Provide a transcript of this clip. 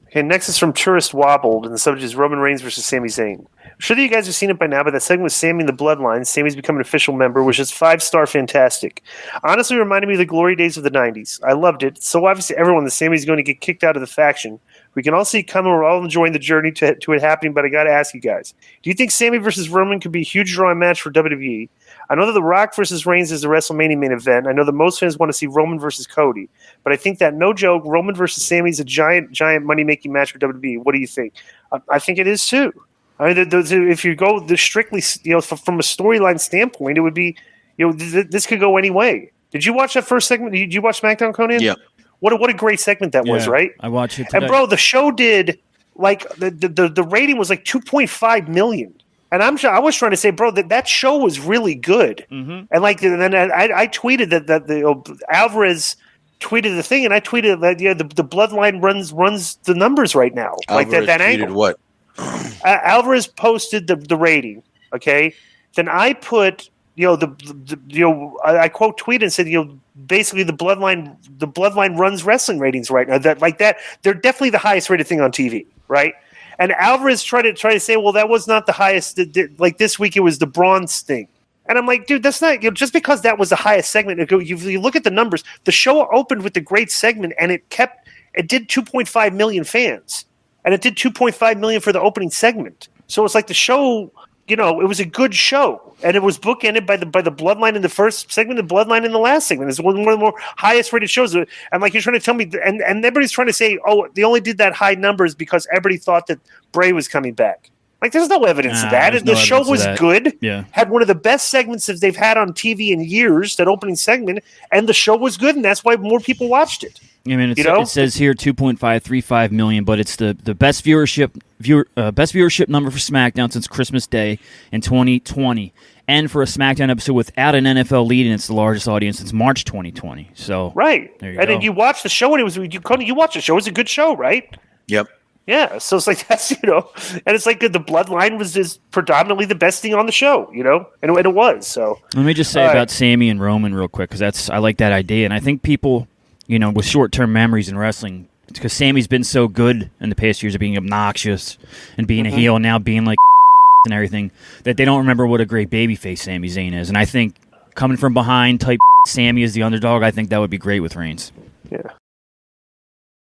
Okay, next is from Tourist Wobbled, and the subject is Roman Reigns versus Sami Zayn. I'm sure that you guys have seen it by now, but that segment with Sami and the Bloodline, Sami's becoming an official member, was just 5-star fantastic. Honestly, it reminded me of the glory days of the 90s. I loved it. So obviously everyone that Sami's going to get kicked out of the faction. We can all see it coming. We're all enjoying the journey to it happening, but I got to ask you guys, do you think Sami versus Roman could be a huge drawing match for WWE? I know that The Rock versus Reigns is the WrestleMania main event. I know that most fans want to see Roman versus Cody, but I think that, no joke, Roman versus Sami is a giant money-making match for WWE. What do you think? I think it is too. I mean, if you go strictly, from a storyline standpoint, it would be, this could go any way. Did you watch that first segment? Did you watch SmackDown, Conan? Yeah. What a great segment that was, right? I watched it today. And bro, the show did the rating was like 2.5 million. And I was trying to say, bro, that show was really good. Mm-hmm. And then I tweeted that the Alvarez tweeted the thing, and I tweeted that the Bloodline runs the numbers right now. Alvarez like that tweeted angle. What? Alvarez posted the rating. Okay, then I put I quote tweeted and said basically the bloodline runs wrestling ratings right now. That they're definitely the highest rated thing on TV, right? And Alvarez tried to say, well, that was not the highest. Like this week, it was the bronze thing. And I'm like, dude, that's not just because that was the highest segment. You look at the numbers. The show opened with a great segment, and it did 2.5 million fans, and it did 2.5 million for the opening segment. So it's like the show. It was a good show, and it was bookended by the Bloodline in the first segment, the Bloodline in the last segment. It's one of the more highest rated shows. And like you're trying to tell me, and everybody's trying to say, oh, they only did that high numbers because everybody thought that Bray was coming back. Like, there's no evidence of that. The show was good. Yeah. Had one of the best segments that they've had on TV in years, that opening segment, and the show was good, and that's why more people watched it. I mean, it says here 2.535 million, but it's the best viewership number for SmackDown since Christmas Day in 2020, and for a SmackDown episode without an NFL lead, and it's the largest audience since March 2020. So right, there you and go. then you watch the show, and you watch the show. It was a good show, right? Yep. Yeah, so it's like that's and it's like the Bloodline was just predominantly the best thing on the show, and it was. So let me just say about Sami and Roman real quick, because I like that idea, and I think people, with short-term memories in wrestling, it's because Sami's been so good in the past years of being obnoxious and being a heel, and now being like and everything, that they don't remember what a great babyface Sami Zayn is. And I think coming from behind type Sami as the underdog, I think that would be great with Reigns.